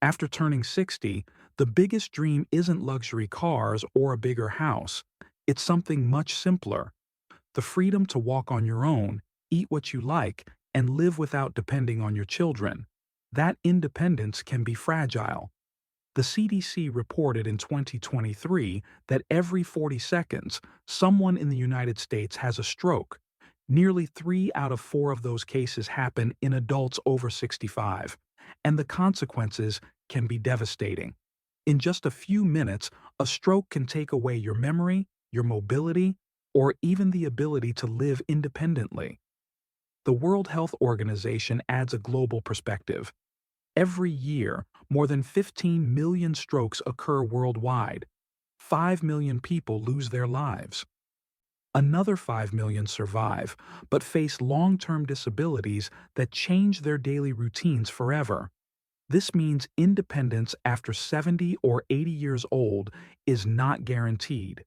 After turning 60, the biggest dream isn't luxury cars or a bigger house. It's something much simpler: the freedom to walk on your own, eat what you like, and live without depending on your children. That independence can be fragile. The CDC reported in 2023 that every 40 seconds, someone in the United States has a stroke. Nearly 3 out of 4 of those cases happen in adults over 65, and the consequences can be devastating. In just a few minutes, a stroke can take away your memory, your mobility, or even the ability to live independently. The World Health Organization adds a global perspective. Every year, more than 15 million strokes occur worldwide. 5 million people lose their lives. Another 5 million survive, but face long-term disabilities that change their daily routines forever. This means independence after 70 or 80 years old is not guaranteed.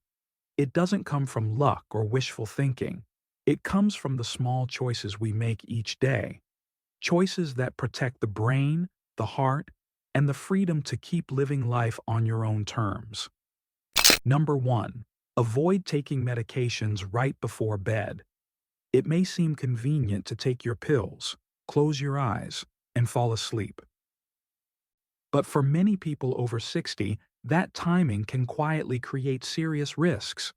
It doesn't come from luck or wishful thinking. It comes from the small choices we make each day. Choices that protect the brain, the heart, and the freedom to keep living life on your own terms. Number 1. Avoid taking medications right before bed. It may seem convenient to take your pills, close your eyes, and fall asleep. But for many people over 60, that timing can quietly create serious risks.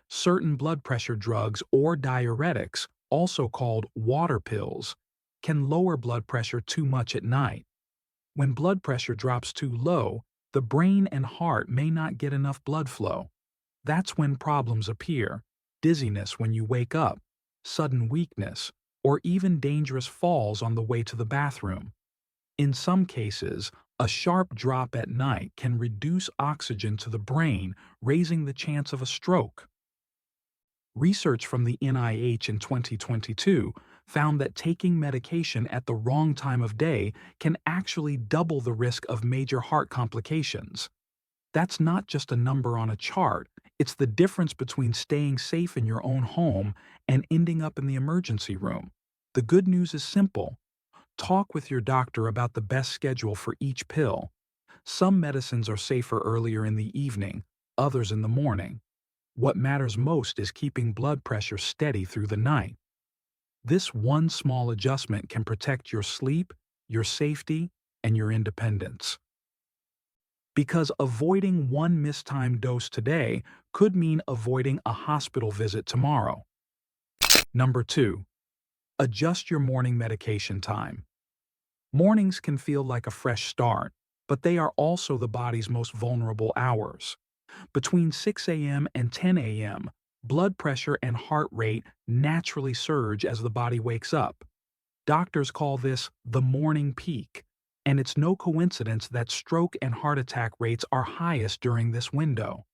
Certain blood pressure drugs or diuretics, also called water pills, can lower blood pressure too much at night. When blood pressure drops too low, the brain and heart may not get enough blood flow. That's when problems appear: dizziness when you wake up, sudden weakness, or even dangerous falls on the way to the bathroom. In some cases, a sharp drop at night can reduce oxygen to the brain, raising the chance of a stroke. Research from the NIH in 2022 found that taking medication at the wrong time of day can actually double the risk of major heart complications. That's not just a number on a chart, it's the difference between staying safe in your own home and ending up in the emergency room. The good news is simple: talk with your doctor about the best schedule for each pill. Some medicines are safer earlier in the evening, others in the morning. What matters most is keeping blood pressure steady through the night. This one small adjustment can protect your sleep, your safety, and your independence. Because avoiding one mistimed dose today could mean avoiding a hospital visit tomorrow. Number 2. Adjust your morning medication time. Mornings can feel like a fresh start, but they are also the body's most vulnerable hours. Between 6 a.m. and 10 a.m., blood pressure and heart rate naturally surge as the body wakes up. Doctors call this the morning peak, and it's no coincidence that stroke and heart attack rates are highest during this window.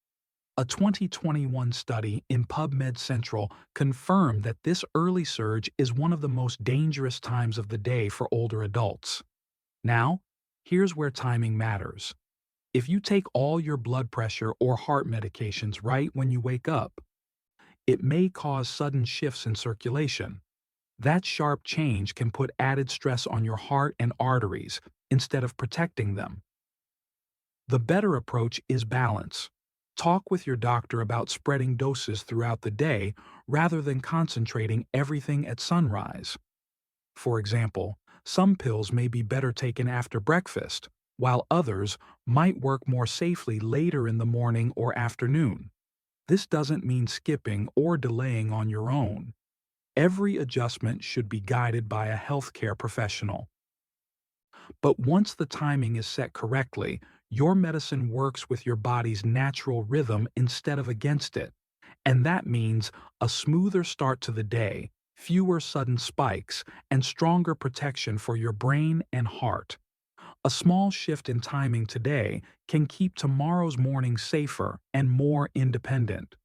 A 2021 study in PubMed Central confirmed that this early surge is one of the most dangerous times of the day for older adults. Now, here's where timing matters. If you take all your blood pressure or heart medications right when you wake up, it may cause sudden shifts in circulation. That sharp change can put added stress on your heart and arteries instead of protecting them. The better approach is balance. Talk with your doctor about spreading doses throughout the day rather than concentrating everything at sunrise. For example, some pills may be better taken after breakfast, while others might work more safely later in the morning or afternoon. This doesn't mean skipping or delaying on your own. Every adjustment should be guided by a healthcare professional. But once the timing is set correctly, your medicine works with your body's natural rhythm instead of against it. And that means a smoother start to the day, fewer sudden spikes, and stronger protection for your brain and heart. A small shift in timing today can keep tomorrow's morning safer and more independent.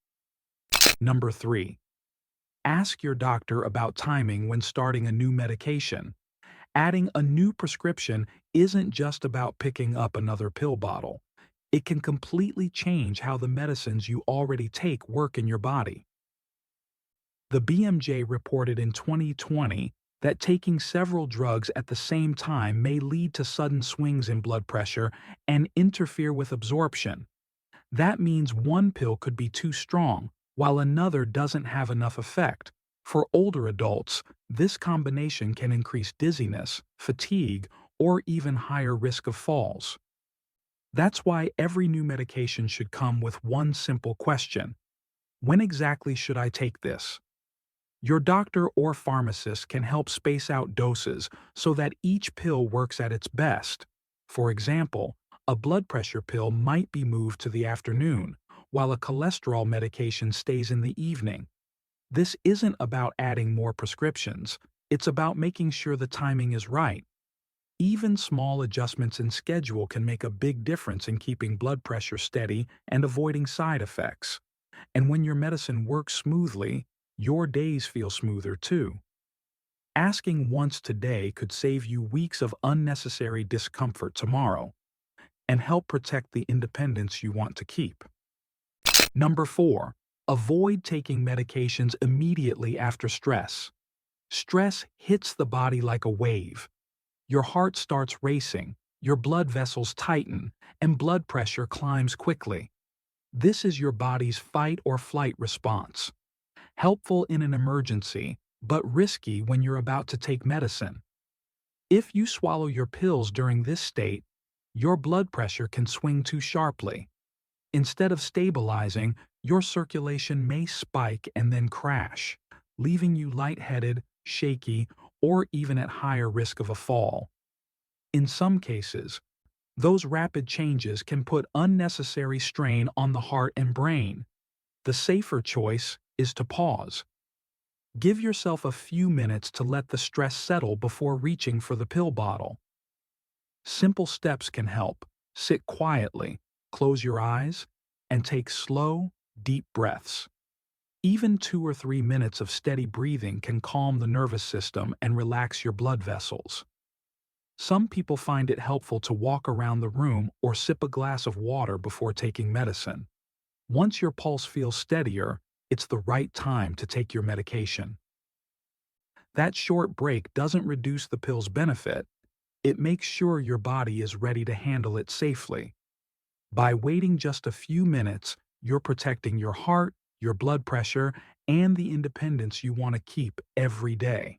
Number 3. Ask your doctor about timing when starting a new medication. Adding a new prescription isn't just about picking up another pill bottle. It can completely change how the medicines you already take work in your body. The BMJ reported in 2020 that taking several drugs at the same time may lead to sudden swings in blood pressure and interfere with absorption. That means one pill could be too strong, while another doesn't have enough effect. For older adults, this combination can increase dizziness, fatigue, or even higher risk of falls. That's why every new medication should come with one simple question: when exactly should I take this? Your doctor or pharmacist can help space out doses so that each pill works at its best. For example, a blood pressure pill might be moved to the afternoon, while a cholesterol medication stays in the evening. This isn't about adding more prescriptions, it's about making sure the timing is right. Even small adjustments in schedule can make a big difference in keeping blood pressure steady and avoiding side effects. And when your medicine works smoothly, your days feel smoother too. Asking once today could save you weeks of unnecessary discomfort tomorrow and help protect the independence you want to keep. Number 4. Avoid taking medications immediately after stress. Stress hits the body like a wave. Your heart starts racing, your blood vessels tighten, and blood pressure climbs quickly. This is your body's fight or flight response. Helpful in an emergency, but risky when you're about to take medicine. If you swallow your pills during this state, your blood pressure can swing too sharply. Instead of stabilizing, your circulation may spike and then crash, leaving you lightheaded, shaky, or even at higher risk of a fall. In some cases, those rapid changes can put unnecessary strain on the heart and brain. The safer choice is to pause. Give yourself a few minutes to let the stress settle before reaching for the pill bottle. Simple steps can help. Sit quietly, close your eyes, and take slow, deep breaths. Even 2 or 3 minutes of steady breathing can calm the nervous system and relax your blood vessels. Some people find it helpful to walk around the room or sip a glass of water before taking medicine. Once your pulse feels steadier, it's the right time to take your medication. That short break doesn't reduce the pill's benefit, it makes sure your body is ready to handle it safely. By waiting just a few minutes, you're protecting your heart, your blood pressure, and the independence you want to keep every day.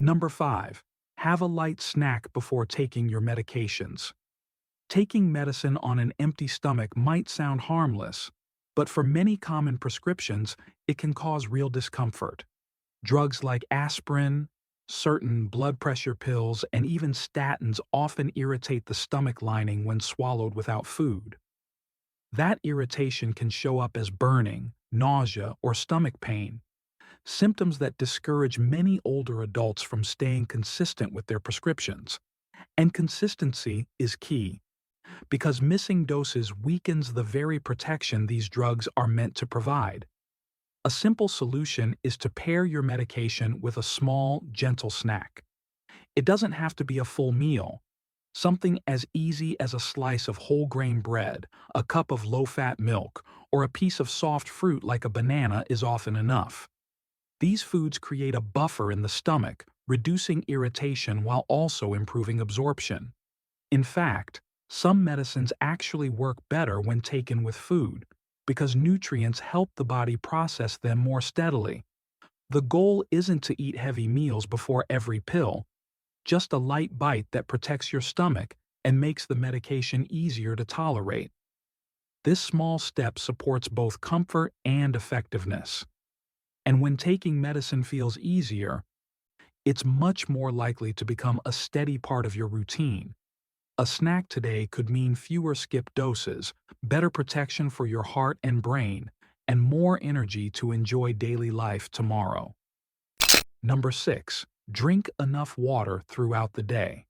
Number 5. Have a light snack before taking your medications. Taking medicine on an empty stomach might sound harmless, but for many common prescriptions, it can cause real discomfort. Drugs like aspirin, certain blood pressure pills, and even statins often irritate the stomach lining when swallowed without food. That irritation can show up as burning, nausea, or stomach pain, symptoms that discourage many older adults from staying consistent with their prescriptions. And consistency is key, because missing doses weakens the very protection these drugs are meant to provide. A simple solution is to pair your medication with a small, gentle snack. It doesn't have to be a full meal. Something as easy as a slice of whole grain bread, a cup of low-fat milk, or a piece of soft fruit like a banana is often enough. These foods create a buffer in the stomach, reducing irritation while also improving absorption. In fact, some medicines actually work better when taken with food, because nutrients help the body process them more steadily. The goal isn't to eat heavy meals before every pill, just a light bite that protects your stomach and makes the medication easier to tolerate. This small step supports both comfort and effectiveness. And when taking medicine feels easier, it's much more likely to become a steady part of your routine. A snack today could mean fewer skipped doses, better protection for your heart and brain, and more energy to enjoy daily life tomorrow. Number 6. Drink enough water throughout the day.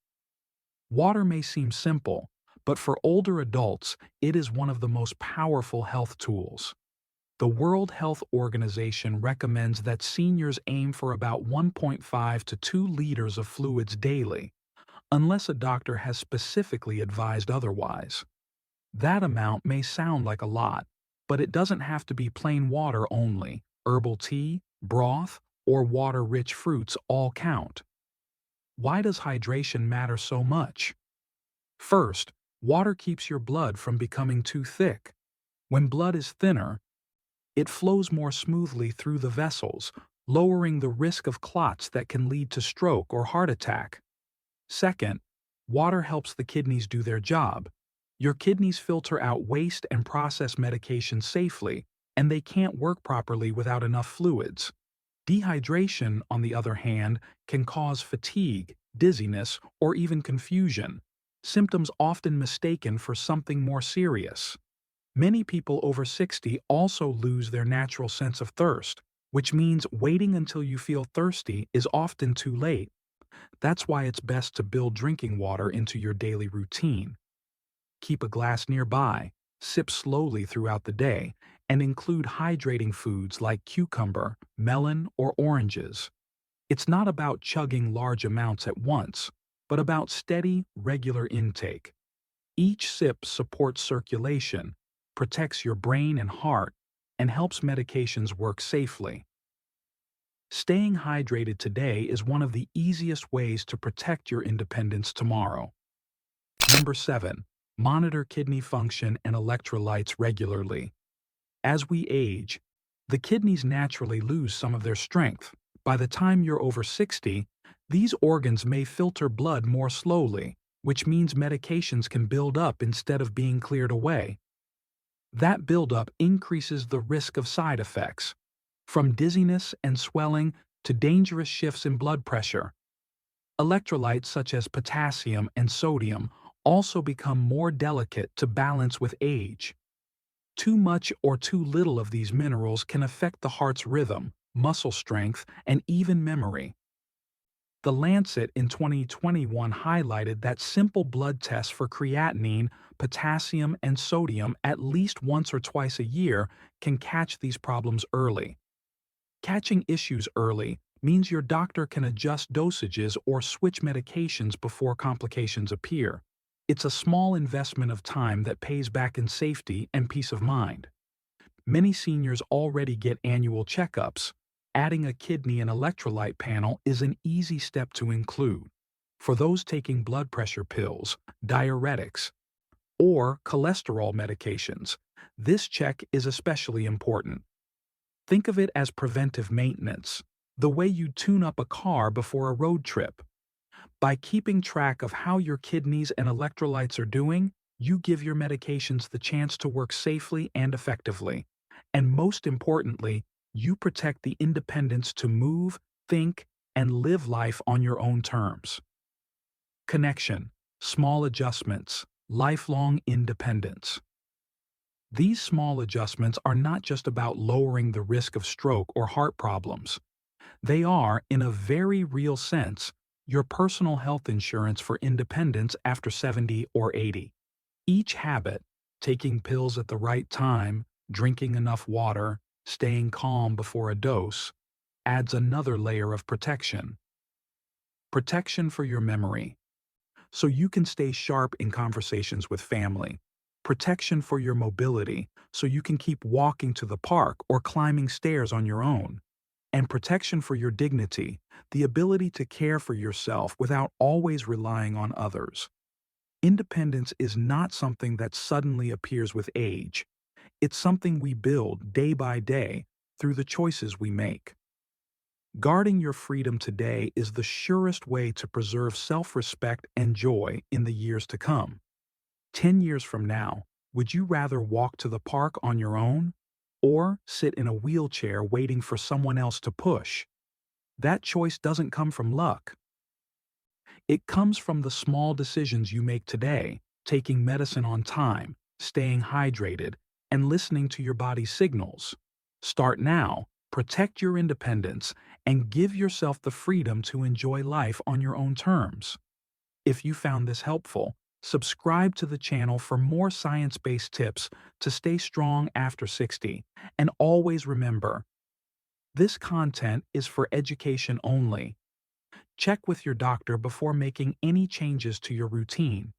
Water may seem simple, but for older adults, it is one of the most powerful health tools. The World Health Organization recommends that seniors aim for about 1.5 to 2 liters of fluids daily, unless a doctor has specifically advised otherwise. That amount may sound like a lot, but it doesn't have to be plain water only. Herbal tea, broth, or water-rich fruits all count. Why does hydration matter so much? First, water keeps your blood from becoming too thick. When blood is thinner, it flows more smoothly through the vessels, lowering the risk of clots that can lead to stroke or heart attack. Second, water helps the kidneys do their job. Your kidneys filter out waste and process medication safely, and they can't work properly without enough fluids. Dehydration, on the other hand, can cause fatigue, dizziness, or even confusion, symptoms often mistaken for something more serious. Many people over 60 also lose their natural sense of thirst, which means waiting until you feel thirsty is often too late. That's why it's best to build drinking water into your daily routine. Keep a glass nearby, sip slowly throughout the day, and include hydrating foods like cucumber, melon, or oranges. It's not about chugging large amounts at once, but about steady, regular intake. Each sip supports circulation, protects your brain and heart, and helps medications work safely. Staying hydrated today is one of the easiest ways to protect your independence tomorrow. Number 7. Monitor kidney function and electrolytes regularly. As we age, the kidneys naturally lose some of their strength. By the time you're over 60, these organs may filter blood more slowly, which means medications can build up instead of being cleared away. That buildup increases the risk of side effects, from dizziness and swelling to dangerous shifts in blood pressure. Electrolytes such as potassium and sodium also become more delicate to balance with age. Too much or too little of these minerals can affect the heart's rhythm, muscle strength, and even memory. The Lancet in 2021 highlighted that simple blood tests for creatinine, potassium, and sodium at least once or twice a year can catch these problems early. Catching issues early means your doctor can adjust dosages or switch medications before complications appear. It's a small investment of time that pays back in safety and peace of mind. Many seniors already get annual checkups. Adding a kidney and electrolyte panel is an easy step to include. For those taking blood pressure pills, diuretics, or cholesterol medications, this check is especially important. Think of it as preventive maintenance, the way you tune up a car before a road trip. By keeping track of how your kidneys and electrolytes are doing, you give your medications the chance to work safely and effectively. And most importantly, you protect the independence to move, think, and live life on your own terms. Connection, small adjustments, lifelong independence. These small adjustments are not just about lowering the risk of stroke or heart problems. They are, in a very real sense, your personal health insurance for independence after 70 or 80. Each habit, taking pills at the right time, drinking enough water, staying calm before a dose, adds another layer of protection. Protection for your memory, so you can stay sharp in conversations with family. Protection for your mobility, so you can keep walking to the park or climbing stairs on your own. And protection for your dignity, the ability to care for yourself without always relying on others. Independence is not something that suddenly appears with age. It's something we build day by day through the choices we make. Guarding your freedom today is the surest way to preserve self-respect and joy in the years to come. 10 years from now, would you rather walk to the park on your own or sit in a wheelchair waiting for someone else to push? That choice doesn't come from luck. It comes from the small decisions you make today, taking medicine on time, staying hydrated, and listening to your body's signals. Start now, protect your independence, and give yourself the freedom to enjoy life on your own terms. If you found this helpful, subscribe to the channel for more science-based tips to stay strong after 60. And always remember, this content is for education only. Check with your doctor before making any changes to your routine.